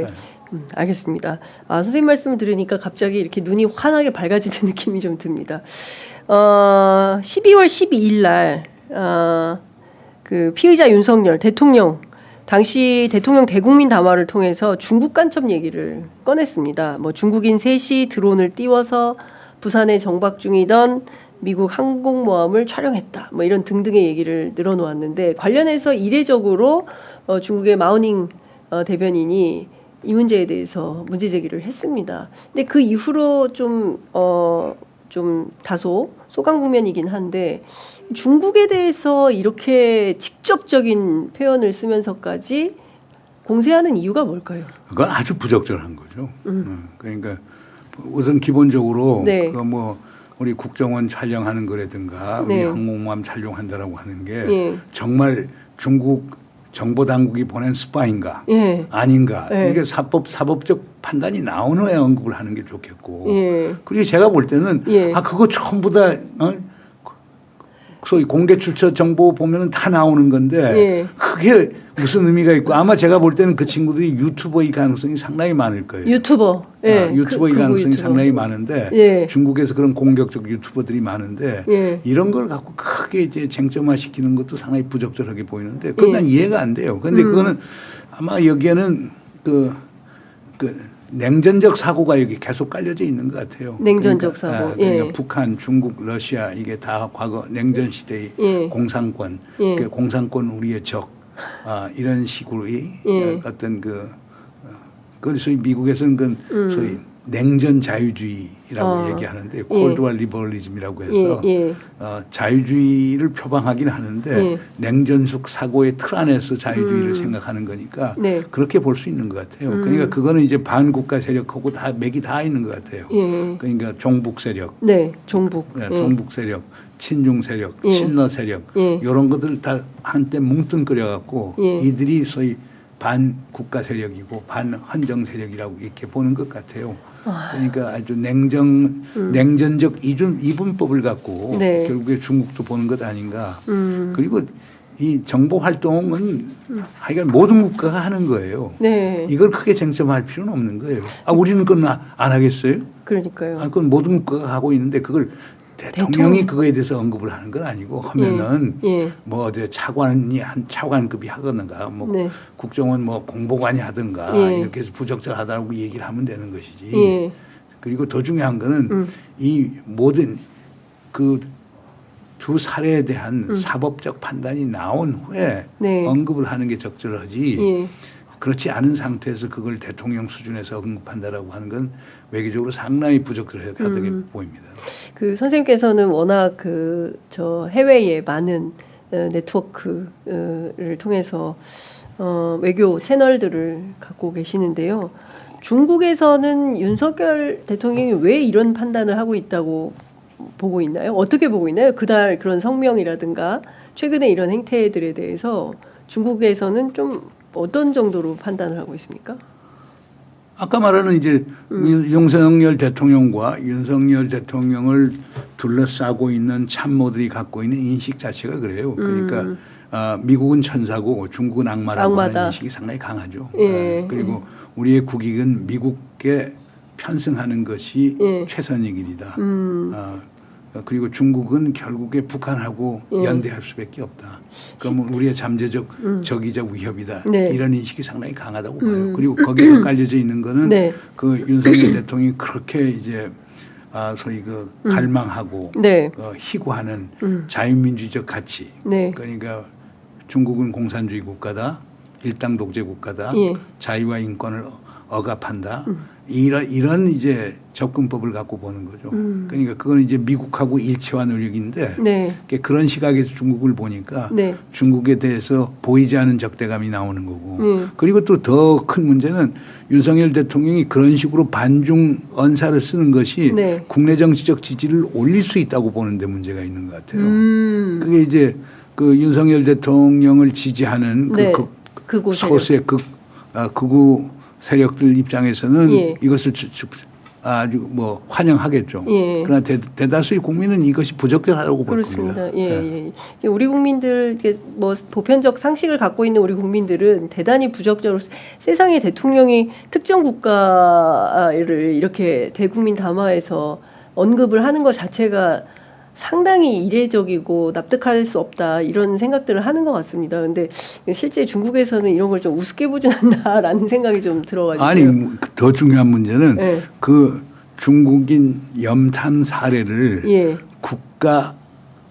네. 알겠습니다. 선생님 말씀 들으니까 갑자기 이렇게 눈이 환하게 밝아지는 느낌이 좀 듭니다. 12월 12일 날 그 피의자 윤석열 대통령 당시 대통령 대국민 담화를 통해서 중국 간첩 얘기를 꺼냈습니다. 뭐 중국인 셋이 드론을 띄워서 부산에 정박 중이던 미국 항공모함을 촬영했다. 뭐 이런 등등의 얘기를 늘어놓았는데 관련해서 이례적으로 중국의 마오닝 대변인이 이 문제에 대해서 문제 제기를 했습니다. 근데 그 이후로 좀 다소 소강국면이긴 한데 중국에 대해서 이렇게 직접적인 표현을 쓰면서까지 공세하는 이유가 뭘까요? 그건 아주 부적절한 거죠. 그러니까 우선 기본적으로 네. 뭐 우리 국정원 촬영하는 거라든가 네. 우리 항공모함 촬영한다라고 하는 게 예. 정말 중국 정보 당국이 보낸 스파인가 예. 아닌가 예. 이게 사법적 판단이 나온 후에 언급을 하는 게 좋겠고 예. 그리고 제가 볼 때는 예. 그거 전부 다 소위 공개 출처 정보 보면은 다 나오는 건데 예. 그게 무슨 의미가 있고 아마 제가 볼 때는 그 친구들이 유튜버일 가능성이 상당히 많을 거예요. 유튜버. 예. 유튜버일 가능성이 상당히 많은데 예. 중국에서 그런 공격적 유튜버들이 많은데 예. 이런 걸 갖고 크게 이제 쟁점화 시키는 것도 상당히 부적절하게 보이는데 그건 예. 난 이해가 안 돼요. 그런데 그거는 아마 여기에는 그 냉전적 사고가 여기 계속 깔려져 있는 것 같아요. 냉전적 그러니까, 사고. 그러니까 예. 북한, 중국, 러시아 이게 다 과거 냉전 시대의 예. 공산권, 예. 그 공산권 우리의 적 이런 식으로의 예. 어떤 그래서 미국에서는 소위 냉전 자유주의라고 얘기하는데 콜드워 리버럴리즘이라고 해서 예. 자유주의를 표방하긴 하는데 예. 냉전적 사고의 틀 안에서 자유주의를 생각하는 거니까 네. 그렇게 볼 수 있는 것 같아요. 그러니까 그거는 이제 반국가 세력하고 다 맥이 다 있는 것 같아요. 예. 그러니까 종북 세력, 네. 종북. 네, 예. 종북 세력, 친중 세력, 예. 친러 세력 예. 이런 것들 다 한때 뭉뚱그려 갖고 예. 이들이 소위 반국가 세력이고 반헌정 세력이라고 이렇게 보는 것 같아요. 그러니까 아주 냉전적 이분법을 갖고 네. 결국에 중국도 보는 것 아닌가. 그리고 이 정보 활동은 하여간 모든 국가가 하는 거예요. 네. 이걸 크게 쟁점할 필요는 없는 거예요. 우리는 그건 안 하겠어요? 그러니까요. 그건 모든 국가가 하고 있는데 그걸 대통령이 그거에 대해서 언급을 하는 건 아니고 하면은 예. 뭐 차관이 한 차관급이 하거든가 뭐 네. 국정원 뭐 공보관이 하든가 예. 이렇게 해서 부적절하다고 얘기를 하면 되는 것이지. 예. 그리고 더 중요한 거는 이 모든 그 두 사례에 대한 사법적 판단이 나온 후에 네. 언급을 하는 게 적절하지. 예. 그렇지 않은 상태에서 그걸 대통령 수준에서 언급한다라고 하는 건 외교적으로 상당히 부적절하게 보입니다. 그 선생님께서는 워낙 저 해외에 많은 네트워크를 통해서 외교 채널들을 갖고 계시는데요. 중국에서는 윤석열 대통령이 왜 이런 판단을 하고 있다고 보고 있나요? 어떻게 보고 있나요? 그날 그런 성명이라든가 최근에 이런 행태들에 대해서 중국에서는 좀 어떤 정도로 판단을 하고 있습니까? 아까 말하는 이제 윤석열 대통령과 윤석열 대통령을 둘러싸고 있는 참모들이 갖고 있는 인식 자체가 그래요. 그러니까 미국은 천사고 중국은 악마라고 하는 인식이 상당히 강하죠. 예. 그리고 우리의 국익은 미국에 편승하는 것이 예. 최선의 길이다. 그리고 중국은 결국에 북한하고 연대할 수밖에 없다. 그러면 우리의 잠재적 적이적 위협이다. 네. 이런 인식이 상당히 강하다고 봐요. 그리고 거기에 더 깔려져 있는 거는 네. 그 윤석열 대통령이 그렇게 이제 소위 갈망하고 네. 희구하는 자유민주적 가치. 네. 그러니까 중국은 공산주의 국가다. 일당 독재 국가다. 예. 자유와 인권을 억압한다. 이런 이제 접근법을 갖고 보는 거죠. 그러니까 그건 이제 미국하고 일치화 노력인데 네. 그런 시각에서 중국을 보니까 네. 중국에 대해서 보이지 않는 적대감이 나오는 거고 그리고 또 더 큰 문제는 윤석열 대통령이 그런 식으로 반중 언사를 쓰는 것이 네. 국내 정치적 지지를 올릴 수 있다고 보는데 문제가 있는 것 같아요. 그게 이제 그 윤석열 대통령을 지지하는 네. 소수의 극우 세력들 입장에서는 예. 이것을 아주 뭐 환영하겠죠. 예. 그러나 대다수의 국민은 이것이 부적절하다고 볼 그렇습니다. 겁니다. 예. 우리 국민들 뭐 보편적 상식을 갖고 있는 우리 국민들은 대단히 부적절로 세상의 대통령이 특정 국가를 이렇게 대국민 담화에서 언급을 하는 것 자체가 상당히 이례적이고 납득할 수 없다 이런 생각들을 하는 것 같습니다. 근데 실제 중국에서는 이런 걸 좀 우습게 보진 않나라는 생각이 좀 들어가지고. 아니 더 중요한 문제는 네. 그 중국인 염탐 사례를 예. 국가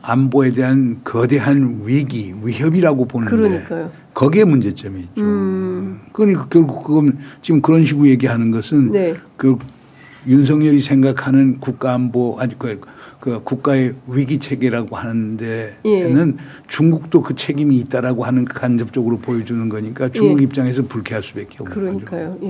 안보에 대한 거대한 위협이라고 보는데 그러니까요. 거기에 문제점이 있죠. 그러니까 결국 그건 지금 그런 식으로 얘기하는 것은 네. 그 윤석열이 생각하는 국가 안보 아니 그 국가의 위기 체계라고 하는 데에는 중국도 그 책임이 있다라고 하는 간접적으로 보여주는 거니까 중국 입장에서 불쾌할 수밖에 없는 거죠. 그러니까요. 예.